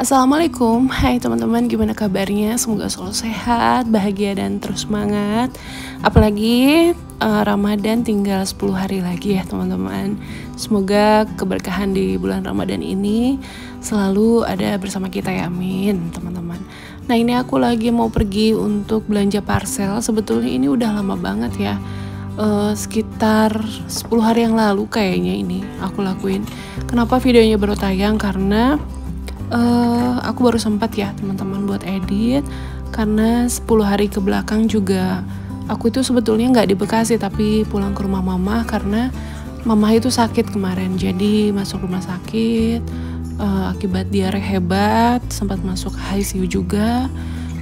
Assalamualaikum, hai teman-teman, gimana kabarnya? Semoga selalu sehat, bahagia, dan terus semangat. Apalagi Ramadan tinggal 10 hari lagi ya teman-teman. Semoga keberkahan di bulan Ramadan ini selalu ada bersama kita ya, amin teman-teman. Nah, ini aku lagi mau pergi untuk belanja parcel. Sebetulnya ini udah lama banget ya, sekitar 10 hari yang lalu kayaknya ini aku lakuin. Kenapa videonya baru tayang? Karena aku baru sempat ya teman-teman buat edit, karena 10 hari ke belakang juga aku itu sebetulnya nggak di Bekasi tapi pulang ke rumah mama karena mama itu sakit kemarin, jadi masuk rumah sakit akibat diare hebat, sempat masuk ICU juga,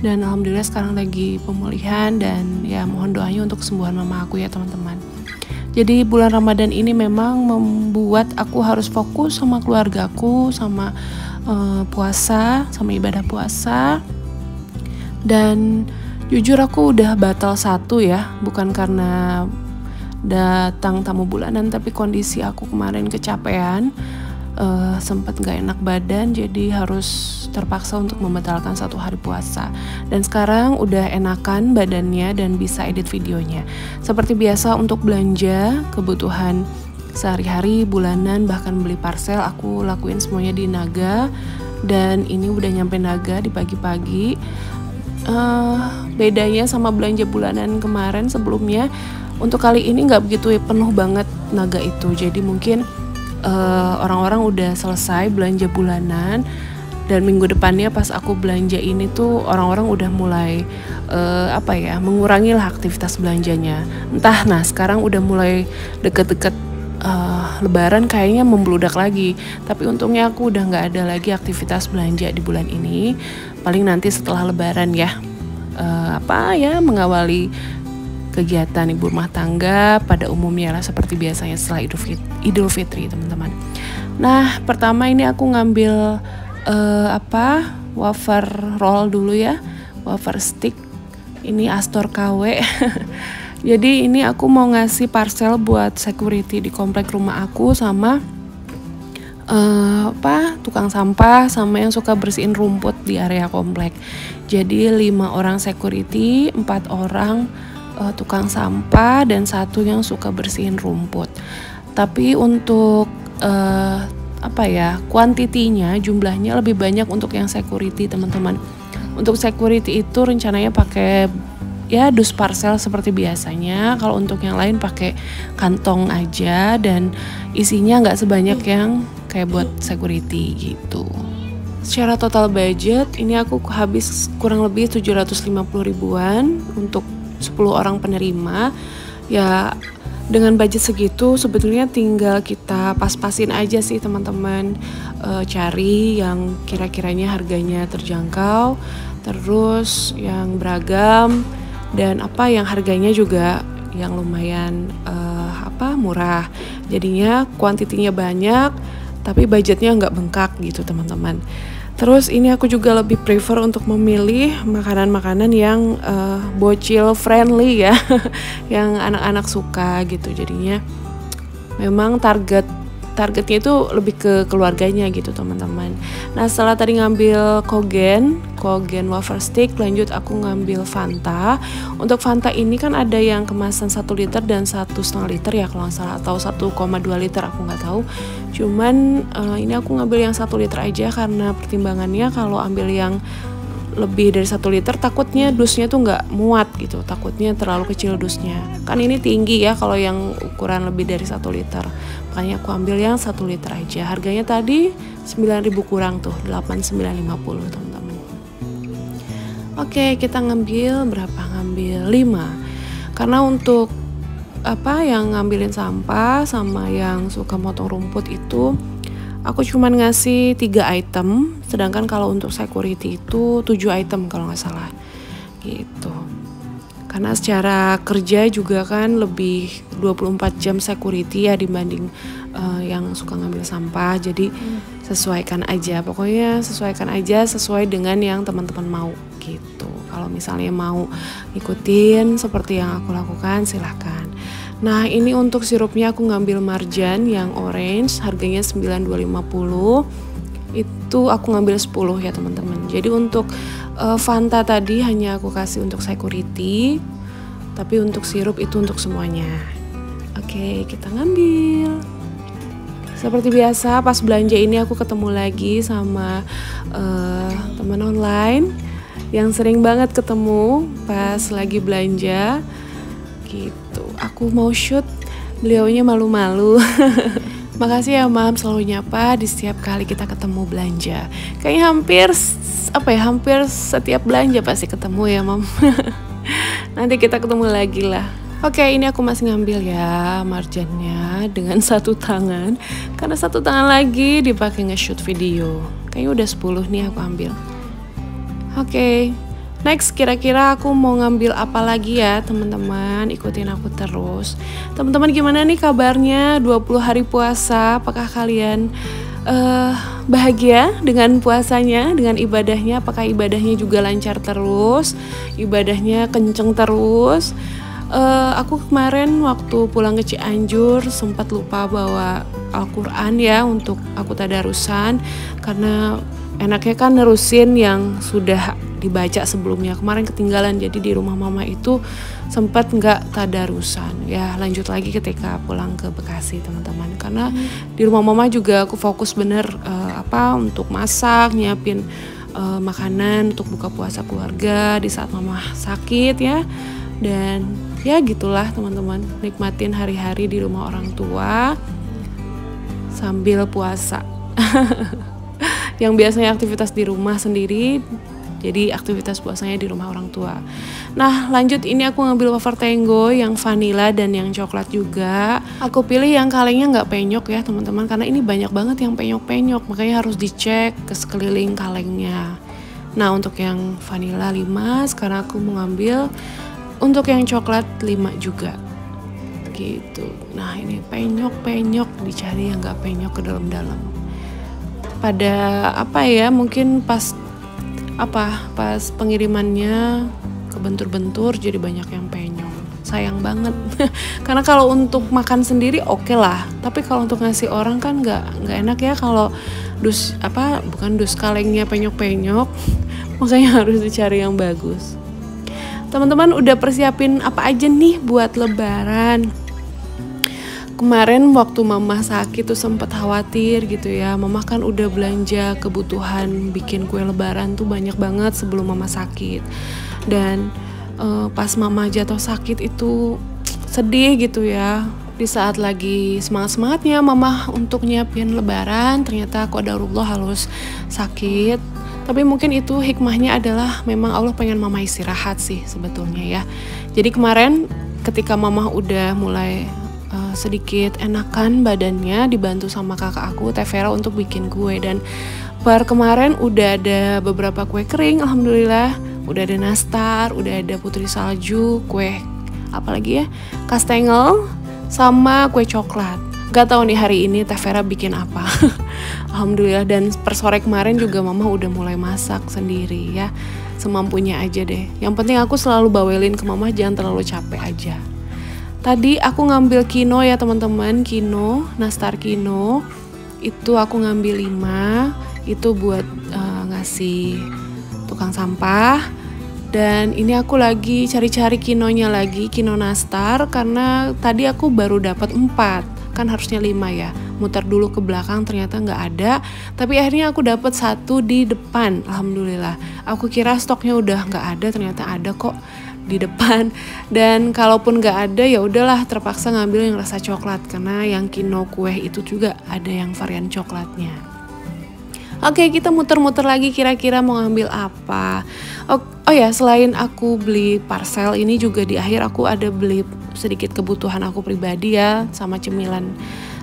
dan alhamdulillah sekarang lagi pemulihan, dan ya mohon doanya untuk kesembuhan mama aku ya teman-teman. Jadi bulan Ramadan ini memang membuat aku harus fokus sama keluargaku, sama puasa, sama ibadah puasa. Dan jujur aku udah batal satu ya, bukan karena datang tamu bulanan, tapi kondisi aku kemarin kecapean, sempat gak enak badan, jadi harus terpaksa untuk membatalkan 1 hari puasa. Dan sekarang udah enakan badannya dan bisa edit videonya. Seperti biasa untuk belanja kebutuhan sehari-hari, bulanan, bahkan beli parcel, aku lakuin semuanya di Naga. Dan ini udah nyampe Naga di pagi-pagi. Bedanya sama belanja bulanan kemarin sebelumnya, untuk kali ini nggak begitu penuh banget Naga itu. Jadi mungkin orang-orang udah selesai belanja bulanan, dan minggu depannya pas aku belanja ini tuh orang-orang udah mulai mengurangi lah aktivitas belanjanya. Entah, nah sekarang udah mulai deket-deket Lebaran kayaknya membludak lagi. Tapi untungnya aku udah nggak ada lagi aktivitas belanja di bulan ini. Paling nanti setelah Lebaran ya, mengawali kegiatan ibu rumah tangga pada umumnya lah seperti biasanya setelah Idul Fitri teman-teman. Nah, pertama ini aku ngambil wafer roll dulu ya, wafer stick. Ini Astor KW. Jadi ini aku mau ngasih parcel buat security di komplek rumah aku, sama tukang sampah, sama yang suka bersihin rumput di area komplek. Jadi 5 orang security, 4 orang tukang sampah, dan 1 yang suka bersihin rumput. Tapi untuk kuantitinya, jumlahnya lebih banyak untuk yang security teman-teman. Untuk security itu rencananya pakai ya dus parcel seperti biasanya. Kalau untuk yang lain pakai kantong aja, dan isinya nggak sebanyak yang kayak buat security gitu. Secara total budget ini aku habis kurang lebih 750 ribuan untuk 10 orang penerima. Ya dengan budget segitu sebetulnya tinggal kita pas-pasin aja sih teman-teman, cari yang kira-kiranya harganya terjangkau, terus yang beragam, dan yang harganya juga yang lumayan murah. Jadinya kuantitinya banyak tapi budgetnya nggak bengkak gitu teman-teman. Terus ini aku juga lebih prefer untuk memilih makanan-makanan yang bocil friendly ya, yang anak-anak suka gitu. Jadinya memang targetnya itu lebih ke keluarganya gitu teman-teman. Nah, setelah tadi ngambil Kogen wafer stick, lanjut aku ngambil Fanta. Untuk Fanta ini kan ada yang kemasan 1 liter dan 1,5 liter ya kalau nggak salah, atau 1,2 liter, aku nggak tahu. Cuman ini aku ngambil yang 1 liter aja karena pertimbangannya kalau ambil yang lebih dari 1 liter takutnya dusnya tuh nggak muat gitu, takutnya terlalu kecil dusnya. Kan ini tinggi ya kalau yang ukuran lebih dari 1 liter. Makanya aku ambil yang 1 liter aja. Harganya tadi 9.000 kurang tuh, 8.950 teman-teman. Oke, kita ngambil berapa? Ngambil 5. Karena untuk yang ngambilin sampah sama yang suka motong rumput itu aku cuman ngasih 3 item, sedangkan kalau untuk security itu 7 item kalau nggak salah gitu. Karena secara kerja juga kan lebih 24 jam security ya dibanding yang suka ngambil sampah. Jadi sesuaikan aja, pokoknya sesuaikan aja sesuai dengan yang teman-teman mau gitu. Kalau misalnya mau ikutin seperti yang aku lakukan silahkan. Nah ini untuk sirupnya aku ngambil Marjan yang orange, harganya 9.250. Itu aku ngambil 10 ya teman-teman. Jadi untuk Fanta tadi hanya aku kasih untuk security, tapi untuk sirup itu untuk semuanya. Oke, kita ngambil. Seperti biasa pas belanja ini aku ketemu lagi sama teman online yang sering banget ketemu pas lagi belanja gitu. Aku mau shoot, beliaunya malu-malu. Makasih ya Mam, selalu nyapa di setiap kali kita ketemu belanja. Kayaknya hampir setiap belanja pasti ketemu ya Mam. Nanti kita ketemu lagi lah. Oke, ini aku masih ngambil ya marjannya dengan satu tangan. Karena satu tangan lagi dipakai nge-shoot video. Kayaknya udah 10 nih aku ambil. Oke, next kira-kira aku mau ngambil apa lagi ya teman-teman, ikutin aku terus. Teman-teman gimana nih kabarnya 20 hari puasa, apakah kalian bahagia dengan puasanya, dengan ibadahnya, apakah ibadahnya juga lancar terus, ibadahnya kenceng terus. Aku kemarin waktu pulang ke Cianjur sempat lupa bawa Al-Quran ya untuk aku tadarusan, karena enaknya kan nerusin yang sudah dibaca sebelumnya. Kemarin ketinggalan, jadi di rumah mama itu sempat nggak tadarusan. Ya lanjut lagi ketika pulang ke Bekasi teman-teman. Karena di rumah mama juga aku fokus bener untuk masak, nyiapin makanan untuk buka puasa keluarga di saat mama sakit ya. Dan ya gitulah teman-teman, nikmatin hari-hari di rumah orang tua sambil puasa. Yang biasanya aktivitas di rumah sendiri, jadi aktivitas puasanya di rumah orang tua. Nah lanjut, ini aku ngambil wafer Tango yang vanilla dan yang coklat juga. Aku pilih yang kalengnya nggak penyok ya teman-teman, karena ini banyak banget yang penyok-penyok, makanya harus dicek ke sekeliling kalengnya. Nah untuk yang vanilla 5, sekarang aku mau ngambil untuk yang coklat 5 juga gitu. Nah ini penyok-penyok, dicari yang nggak penyok ke dalam-dalam. Pada mungkin pas pengirimannya kebentur-bentur jadi banyak yang penyok. Sayang banget. Karena kalau untuk makan sendiri oke lah, tapi kalau untuk ngasih orang kan nggak enak ya kalau kalengnya penyok-penyok. Makanya harus dicari yang bagus. Teman-teman udah persiapin apa aja nih buat lebaran? Kemarin waktu mama sakit tuh sempet khawatir gitu ya. Mama kan udah belanja kebutuhan bikin kue lebaran tuh banyak banget sebelum mama sakit. Dan pas mama jatuh sakit itu sedih gitu ya. Di saat lagi semangat-semangatnya mama untuk nyiapin lebaran, ternyata qadarullah harus sakit. Tapi mungkin itu hikmahnya adalah memang Allah pengen mama istirahat sih sebetulnya ya. Jadi kemarin ketika mama udah mulai sedikit enakan badannya, dibantu sama kakak aku Teh Vera untuk bikin kue. Dan per kemarin udah ada beberapa kue kering, alhamdulillah. Udah ada nastar, udah ada putri salju, kue apalagi ya, kastengel, sama kue coklat. Gak tahu nih hari ini Teh Vera bikin apa. Alhamdulillah. Dan per sore kemarin juga mama udah mulai masak sendiri ya, semampunya aja deh. Yang penting aku selalu bawelin ke mama, jangan terlalu capek aja. Tadi aku ngambil kino ya teman-teman, kino, nastar kino. Itu aku ngambil 5, itu buat ngasih tukang sampah. Dan ini aku lagi cari-cari kinonya lagi, kino nastar, karena tadi aku baru dapat 4, kan harusnya 5 ya. Muter dulu ke belakang ternyata nggak ada, tapi akhirnya aku dapat 1 di depan, alhamdulillah. Aku kira stoknya udah nggak ada, ternyata ada kok di depan. Dan kalaupun nggak ada ya udahlah, terpaksa ngambil yang rasa coklat karena yang kino kue itu juga ada yang varian coklatnya. Oke, kita muter-muter lagi kira-kira mau ngambil apa. Oh ya, selain aku beli parcel ini juga di akhir aku ada beli sedikit kebutuhan aku pribadi ya, sama cemilan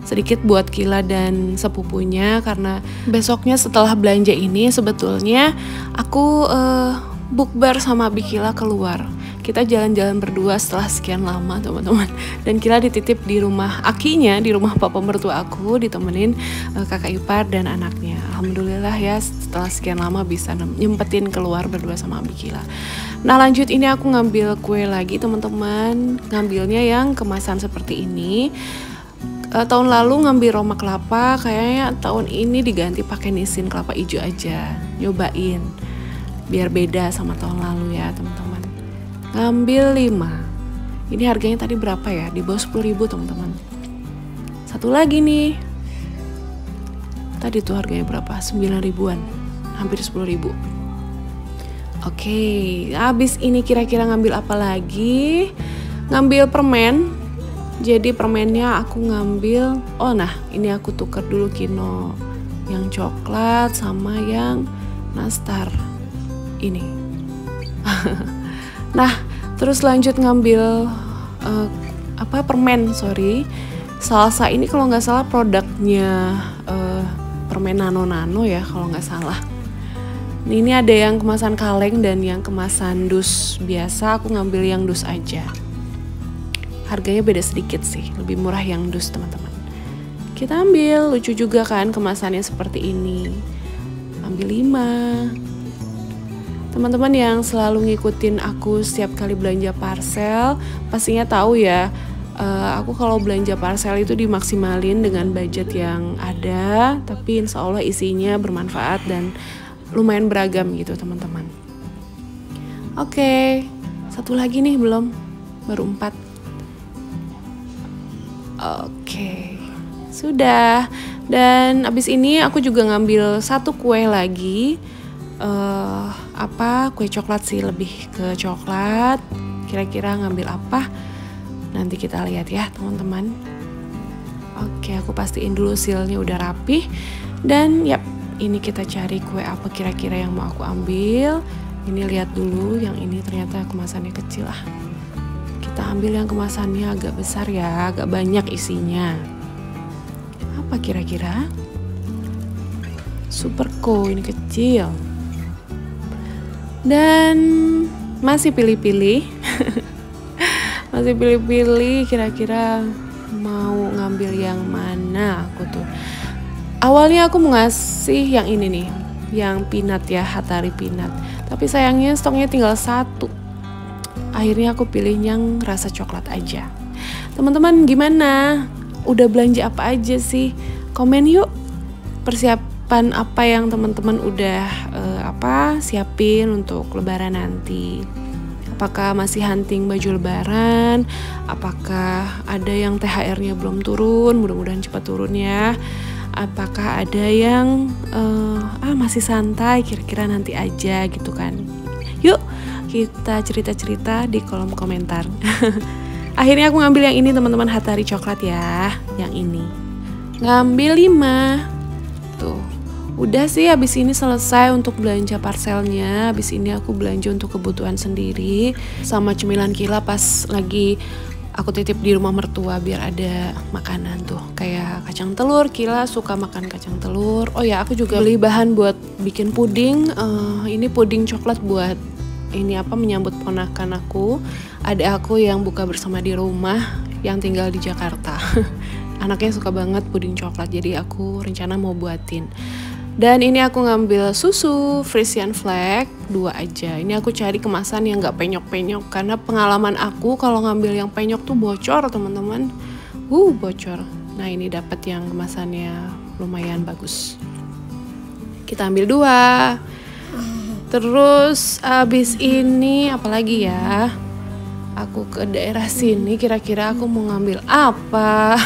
sedikit buat Kila dan sepupunya, karena besoknya setelah belanja ini sebetulnya aku bukber sama Abi Kila keluar. Kita jalan-jalan berdua setelah sekian lama teman-teman. Dan Kila dititip di rumah akinya, di rumah papa mertua aku, ditemenin kakak ipar dan anaknya. Alhamdulillah ya, setelah sekian lama bisa nyempetin keluar berdua sama Abi Kila. Nah lanjut, ini aku ngambil kue lagi teman-teman. Ngambilnya yang kemasan seperti ini. Tahun lalu ngambil Roma kelapa, kayaknya tahun ini diganti pakai nisin kelapa hijau aja. Nyobain biar beda sama tahun lalu ya teman-teman. Ngambil 5. Ini harganya tadi berapa ya? Di bawah 10.000 teman-teman. Satu lagi nih. Tadi tuh harganya berapa? 9 ribuan. Hampir 10.000. Oke, habis ini kira-kira ngambil apa lagi? Ngambil permen. Jadi permennya aku ngambil, ini aku tukar dulu Kino. Yang coklat sama yang nastar. Ini. Nah, terus lanjut ngambil permen, salsa ini kalau nggak salah produknya permen nano ya kalau nggak salah. Ini ada yang kemasan kaleng dan yang kemasan dus biasa, aku ngambil yang dus aja. Harganya beda sedikit sih, lebih murah yang dus teman-teman. Kita ambil, lucu juga kan kemasannya seperti ini. Ambil 5. Teman-teman yang selalu ngikutin aku setiap kali belanja parcel pastinya tahu ya, aku kalau belanja parcel itu dimaksimalin dengan budget yang ada, tapi insya Allah isinya bermanfaat dan lumayan beragam gitu teman-teman. Oke, satu lagi nih belum, baru 4. Oke, sudah. Dan abis ini aku juga ngambil satu kue lagi. Kue coklat sih, lebih ke coklat. Kira-kira ngambil apa? Nanti kita lihat ya teman-teman. Oke, aku pastiin dulu sealnya udah rapih. Dan ini kita cari kue apa kira-kira yang mau aku ambil. Ini lihat dulu, yang ini ternyata kemasannya kecil lah. Kita ambil yang kemasannya agak besar ya, agak banyak isinya. Apa kira-kira? Superco, ini kecil. Dan masih pilih-pilih. Masih pilih-pilih kira-kira mau ngambil yang mana aku tuh. Awalnya aku mau ngasih yang ini nih, yang peanut ya, Hatari peanut. Tapi sayangnya stoknya tinggal 1. Akhirnya aku pilih yang rasa coklat aja. Teman-teman gimana? Udah belanja apa aja sih? Komen yuk. Persiapan apa yang teman-teman udah siapin untuk lebaran nanti. Apakah masih hunting baju lebaran? Apakah ada yang THR-nya belum turun? Mudah-mudahan cepat turun ya. Apakah ada yang masih santai, kira-kira nanti aja gitu kan. Yuk kita cerita-cerita di kolom komentar. Akhirnya aku ngambil yang ini teman-teman, Hatari coklat ya. Yang ini ngambil 5. Tuh, udah sih habis ini selesai untuk belanja parcelnya. Habis ini aku belanja untuk kebutuhan sendiri sama cemilan Kila pas lagi aku titip di rumah mertua biar ada makanan tuh. Kayak kacang telur, Kila suka makan kacang telur. Oh ya, aku juga beli bahan buat bikin puding. Ini puding coklat buat menyambut ponakan aku. Ada aku yang buka bersama di rumah yang tinggal di Jakarta. Anaknya suka banget puding coklat, jadi aku rencana mau buatin. Dan ini aku ngambil susu Frisian Flag 2 aja. Ini aku cari kemasan yang gak penyok-penyok, karena pengalaman aku kalau ngambil yang penyok tuh bocor teman-teman. Bocor. Nah ini dapat yang kemasannya lumayan bagus. Kita ambil 2. Terus abis ini apalagi ya? Aku ke daerah sini, kira-kira aku mau ngambil apa?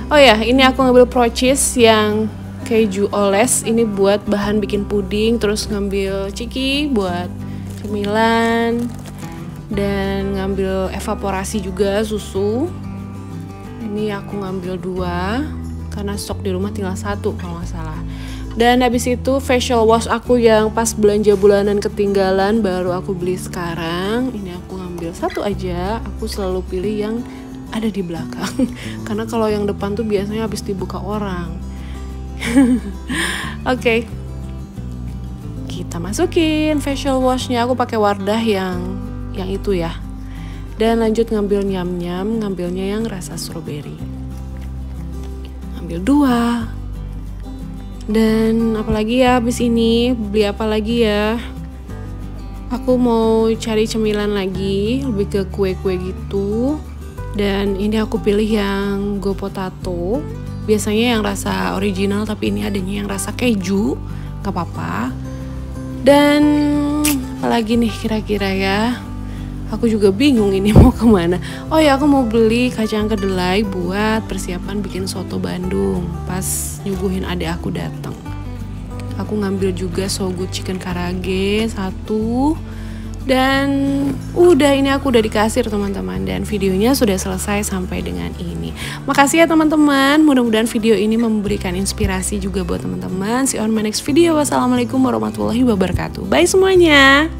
Oh ya, ini aku ngambil Pro Cheese yang keju oles. Ini buat bahan bikin puding. Terus ngambil ciki buat cemilan. Dan ngambil evaporasi juga, susu. Ini aku ngambil 2 karena stok di rumah tinggal 1 kalau nggak salah. Dan habis itu facial wash aku yang pas belanja bulanan ketinggalan baru aku beli sekarang. Ini aku ngambil satu aja. Aku selalu pilih yang ada di belakang. Karena kalau yang depan tuh biasanya habis dibuka orang. Oke. Kita masukin facial washnya. Aku pakai Wardah yang itu ya. Dan lanjut ngambil nyam-nyam, ngambilnya yang rasa strawberry. Ngambil 2. Dan apalagi ya habis ini beli apa lagi ya? Aku mau cari cemilan lagi, lebih ke kue-kue gitu. Dan ini aku pilih yang Go Potato. Biasanya yang rasa original tapi ini adanya yang rasa keju, gak apa-apa. Dan apalagi nih kira-kira ya? Aku juga bingung ini mau kemana. Oh ya, aku mau beli kacang kedelai buat persiapan bikin soto Bandung pas nyuguhin adik aku datang. Aku ngambil juga So Good Chicken Karage 1. Dan udah, ini aku udah di kasir teman-teman. Dan videonya sudah selesai sampai dengan ini. Makasih ya teman-teman. Mudah-mudahan video ini memberikan inspirasi juga buat teman-teman. See you on my next video. Wassalamualaikum warahmatullahi wabarakatuh. Bye semuanya.